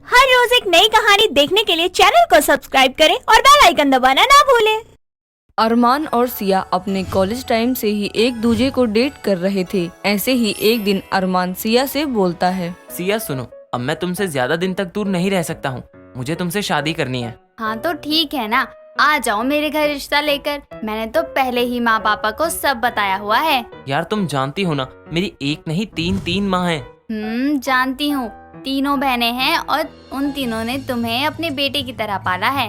हर रोज एक नई कहानी देखने के लिए चैनल को सब्सक्राइब करें और बेल आइकन दबाना ना भूलें। अरमान और सिया अपने कॉलेज टाइम से ही एक दूसरे को डेट कर रहे थे। ऐसे ही एक दिन अरमान सिया से बोलता है, सिया सुनो, अब मैं तुमसे ज्यादा दिन तक दूर नहीं रह सकता हूँ। मुझे तुमसे शादी करनी है। हाँ तो ठीक है ना, आ जाओ मेरे घर रिश्ता लेकर। मैंने तो पहले ही माँ पापा को सब बताया हुआ है। यार तुम जानती हो ना, मेरी एक नहीं तीन माँ हैं। जानती हूँ, तीनों बहनें हैं और उन तीनों ने तुम्हें अपने बेटे की तरह पाला है।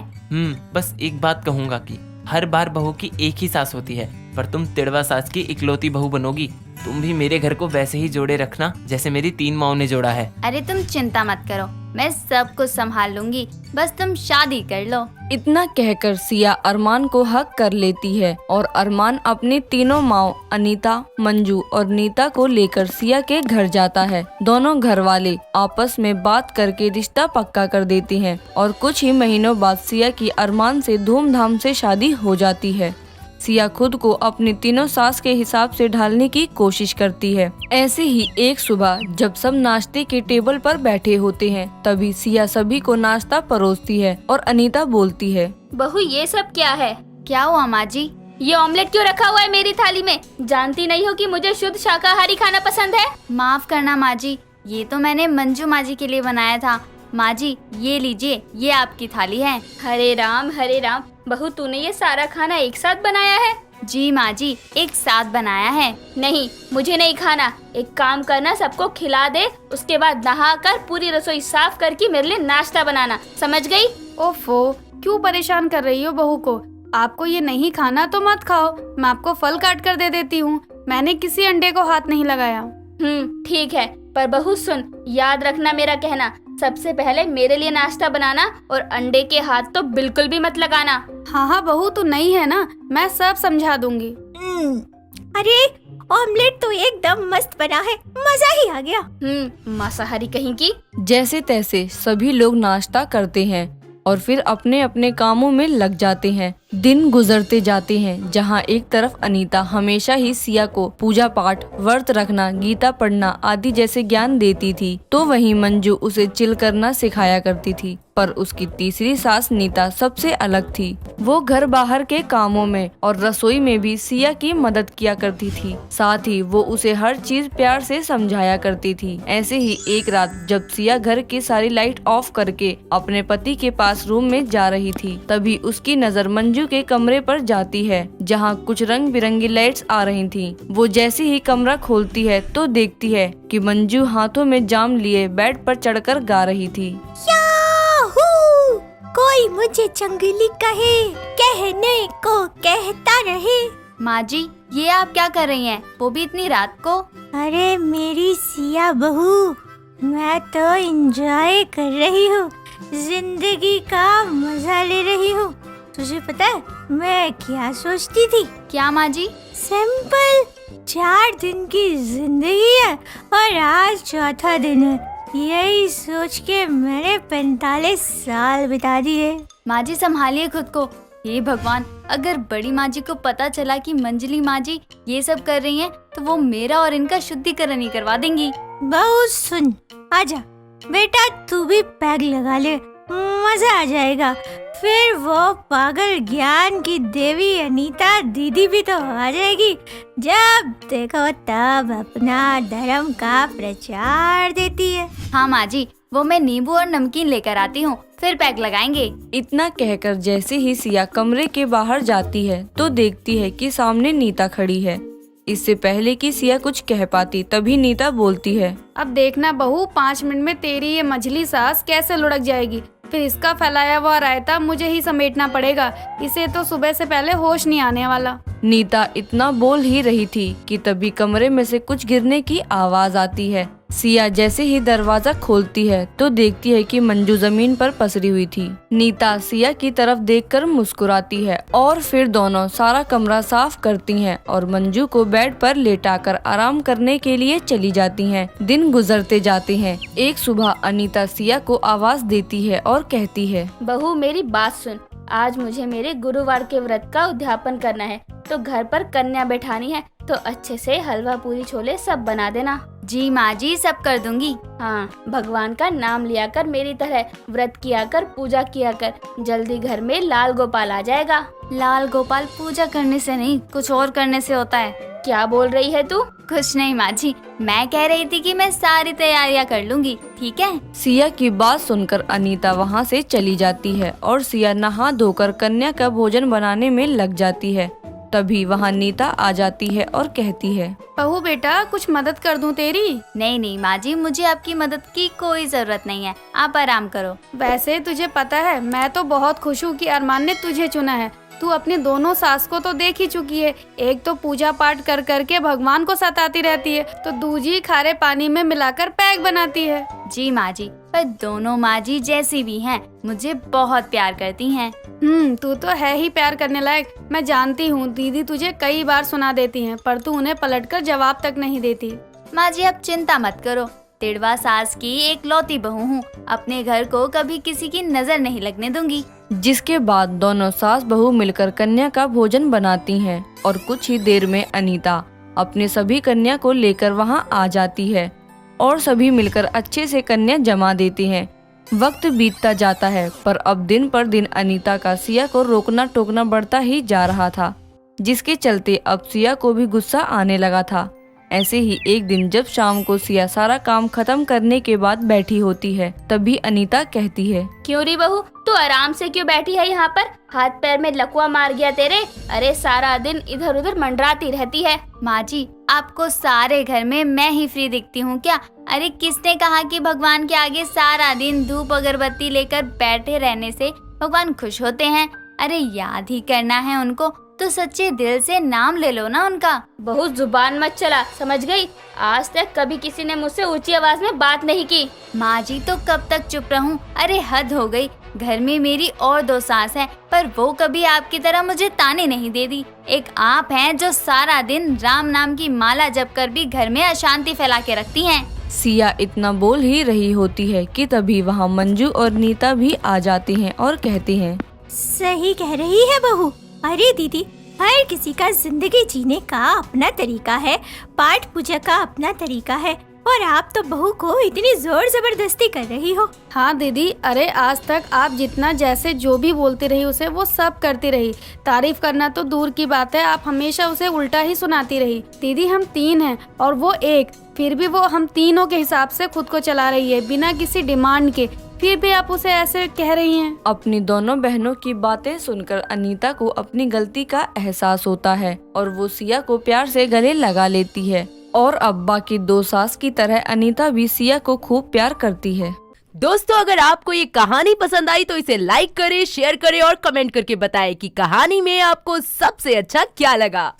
बस एक बात कहूँगा कि हर बार बहू की एक ही सास होती है, पर तुम तिड़वा सास की इकलौती बहू बनोगी। तुम भी मेरे घर को वैसे ही जोड़े रखना जैसे मेरी 3 माओं ने जोड़ा है। अरे तुम चिंता मत करो, मैं सब कुछ संभाल लूंगी, बस तुम शादी कर लो। इतना कहकर सिया अरमान को हक कर लेती है और अरमान अपनी तीनों माओ अनीता, मंजू और नीता को लेकर सिया के घर जाता है। दोनों घर वाले आपस में बात करके रिश्ता पक्का कर देती हैं और कुछ ही महीनों बाद सिया की अरमान से धूमधाम से शादी हो जाती है। सिया खुद को अपनी तीनों सास के हिसाब से ढालने की कोशिश करती है। ऐसे ही एक सुबह जब सब नाश्ते के टेबल पर बैठे होते हैं, तभी सिया सभी को नाश्ता परोसती है और अनीता बोलती है, बहू ये सब क्या है? क्या हुआ माँ जी? ये ऑमलेट क्यों रखा हुआ है मेरी थाली में? जानती नहीं हो कि मुझे शुद्ध शाकाहारी खाना पसंद है? माफ करना माँ जी, ये तो मैंने मंजू माँ जी के लिए बनाया था। माँ जी ये लीजिए, ये आपकी थाली है। हरे राम, बहू तूने ये सारा खाना एक साथ बनाया है? जी माँ जी, एक साथ बनाया है। नहीं, मुझे नहीं खाना। एक काम करना, सबको खिला दे, उसके बाद नहाकर पूरी रसोई साफ करके मेरे लिए नाश्ता बनाना, समझ गई? ओफो, क्यों परेशान कर रही हो बहू को? आपको ये नहीं खाना तो मत खाओ, मैं आपको फल काट कर दे देती हूँ। मैंने किसी अंडे को हाथ नहीं लगाया। ठीक है, पर बहू सुन, याद रखना मेरा कहना, सबसे पहले मेरे लिए नाश्ता बनाना और अंडे के हाथ तो बिल्कुल भी मत लगाना। हाँ बहू, तू नहीं है ना, मैं सब समझा दूंगी। अरे ऑमलेट तो एकदम मस्त बना है, मजा ही आ गया। मांसाहारी कहीं की। जैसे तैसे सभी लोग नाश्ता करते हैं और फिर अपने अपने कामों में लग जाते हैं। दिन गुजरते जाते हैं, जहाँ एक तरफ अनीता हमेशा ही सिया को पूजा पाठ, व्रत रखना, गीता पढ़ना आदि जैसे ज्ञान देती थी, तो वहीं मंजू उसे चिल करना सिखाया करती थी। पर उसकी तीसरी सास नीता सबसे अलग थी। वो घर बाहर के कामों में और रसोई में भी सिया की मदद किया करती थी। साथ ही वो उसे हर चीज प्यार से समझाया करती थी। ऐसे ही एक रात जब सिया घर की सारी लाइट ऑफ करके अपने पति के पास रूम में जा रही थी, तभी उसकी नजर मंजू के कमरे पर जाती है, जहाँ कुछ रंग बिरंगी लाइट्स आ रही थीं। वो जैसे ही कमरा खोलती है तो देखती है कि मंजू हाथों में जाम लिए बेड पर चढ़कर गा रही थी। याहू! कोई मुझे चंगली कहे, कहने को कहता रहे। माँ जी ये आप क्या कर रही हैं, वो भी इतनी रात को? अरे मेरी सिया बहू, मैं तो एंजॉय कर रही हूँ, जिंदगी का मजा ले रही हूँ। तुझे पता है मैं क्या सोचती थी? क्या माँ जी? सिंपल, 4 दिन की जिंदगी है और आज चौथा दिन है। यही सोच के मैंने 45 साल बिता दिए। माँ जी संभालिए खुद को। हे भगवान, अगर बड़ी माँ जी को पता चला कि मंजली माँ जी ये सब कर रही हैं, तो वो मेरा और इनका शुद्धिकरण ही करवा देंगी। बहू सुन, आजा बेटा, तू भी पैग लगा ले, मजा आ जाएगा। फिर वो पागल ज्ञान की देवी अनीता दीदी भी तो आ जाएगी। जब देखो तब अपना धर्म का प्रचार देती है। हाँ माँ जी, वो मैं नींबू और नमकीन लेकर आती हूँ, फिर पैक लगाएंगे। इतना कहकर जैसे ही सिया कमरे के बाहर जाती है तो देखती है कि सामने नीता खड़ी है। इससे पहले कि सिया कुछ कह पाती, तभी नीता बोलती है, अब देखना बहू, 5 मिनट में तेरी ये मझली सास कैसे लुढ़क जाएगी। फिर इसका फैलाया हुआ रायता मुझे ही समेटना पड़ेगा। इसे तो सुबह से पहले होश नहीं आने वाला। नीता इतना बोल ही रही थी कि तभी कमरे में से कुछ गिरने की आवाज आती है। सिया जैसे ही दरवाजा खोलती है तो देखती है कि मंजू जमीन पर पसरी हुई थी। नीता सिया की तरफ देखकर मुस्कुराती है और फिर दोनों सारा कमरा साफ करती हैं और मंजू को बेड पर लेटाकर आराम करने के लिए चली जाती हैं। दिन गुजरते जाते हैं। एक सुबह अनीता सिया को आवाज देती है और कहती है, बहू मेरी बात सुन, आज मुझे मेरे गुरुवार के व्रत का उद्यापन करना है, तो घर पर कन्या बैठानी है, तो अच्छे से हलवा पूरी छोले सब बना देना। जी माँ जी, सब कर दूंगी। हाँ, भगवान का नाम लिया कर, मेरी तरह व्रत किया कर, पूजा किया कर। जल्दी घर में लाल गोपाल आ जाएगा। लाल गोपाल पूजा करने से नहीं, कुछ और करने से होता है। क्या बोल रही है तू? कुछ नहीं माँ जी, मैं कह रही थी कि मैं सारी तैयारियाँ कर लूंगी, ठीक है? सिया की बात सुनकर अनीता वहाँ से चली जाती है और सिया नहा धोकर कन्या का भोजन बनाने में लग जाती है। तभी वहाँ नीता आ जाती है और कहती है, बहू बेटा कुछ मदद कर दूं तेरी? नहीं नहीं माँ जी, मुझे आपकी मदद की कोई जरूरत नहीं है, आप आराम करो। वैसे तुझे पता है मैं तो बहुत खुश हूँ कि अरमान ने तुझे चुना है। तू अपनी दोनों सास को तो देख ही चुकी है, एक तो पूजा पाठ कर करके भगवान को सताती रहती है, तो दूजी खारे पानी में मिलाकर पैक बनाती है। जी माँ जी, पर दोनों माँ जी जैसी भी हैं, मुझे बहुत प्यार करती हैं। तू तो है ही प्यार करने लायक। मैं जानती हूँ दीदी तुझे कई बार सुना देती हैं, पर तू उन्हें पलटकर जवाब तक नहीं देती। माँ जी आप चिंता मत करो, तिड़वा सास की एक लौती बहू हूँ, अपने घर को कभी किसी की नजर नहीं लगने दूंगी। जिसके बाद दोनों सास बहू मिलकर कन्या का भोजन बनाती हैं और कुछ ही देर में अनीता अपने सभी कन्या को लेकर वहां आ जाती है और सभी मिलकर अच्छे से कन्या जमा देते हैं। वक्त बीतता जाता है, पर अब दिन पर दिन अनीता का सिया को रोकना टोकना बढ़ता ही जा रहा था, जिसके चलते अब सिया को भी गुस्सा आने लगा था। ऐसे ही एक दिन जब शाम को सिया सारा काम खत्म करने के बाद बैठी होती है, तभी अनीता कहती है, क्यों री बहू, तू आराम से क्यों बैठी है यहाँ पर? हाथ पैर में लकवा मार गया तेरे? अरे सारा दिन इधर उधर मंडराती रहती है। माँ जी आपको सारे घर में मैं ही फ्री दिखती हूँ क्या? अरे किसने कहा कि भगवान के आगे सारा दिन धूप अगरबत्ती लेकर बैठे रहने से भगवान खुश होते हैं? अरे याद ही करना है उनको तो सच्चे दिल से नाम ले लो ना उनका। बहुत जुबान मत चला, समझ गई? आज तक कभी किसी ने मुझसे ऊंची आवाज में बात नहीं की। माँ जी तो कब तक चुप रहूं? अरे हद हो गई। घर में मेरी और दो सास हैं, पर वो कभी आपकी तरह मुझे ताने नहीं देती। एक आप हैं जो सारा दिन राम नाम की माला जप कर भी घर में अशांति फैला के रखती हैं। सिया इतना बोल ही रही होती है कि तभी वहाँ मंजू और नीता भी आ जाती हैं और कहती हैं, सही कह रही है बहू। अरे दीदी, हर किसी का जिंदगी जीने का अपना तरीका है, पाठ पूजा का अपना तरीका है, और आप तो बहू को इतनी जोर जबरदस्ती कर रही हो। हाँ दीदी, अरे आज तक आप जितना जैसे जो भी बोलती रही उसे वो सब करती रही। तारीफ करना तो दूर की बात है, आप हमेशा उसे उल्टा ही सुनाती रही। दीदी हम 3 हैं और वो 1, फिर भी वो हम तीनों के हिसाब से खुद को चला रही है बिना किसी डिमांड के, फिर भी आप उसे ऐसे कह रही हैं। अपनी दोनों बहनों की बातें सुनकर अनीता को अपनी गलती का एहसास होता है और वो सिया को प्यार से गले लगा लेती है। और अब बाकी 2 सास की तरह अनीता भी सिया को खूब प्यार करती है। दोस्तों अगर आपको ये कहानी पसंद आई तो इसे लाइक करें, शेयर करें और कमेंट करके बताएं कि कहानी में आपको सबसे अच्छा क्या लगा।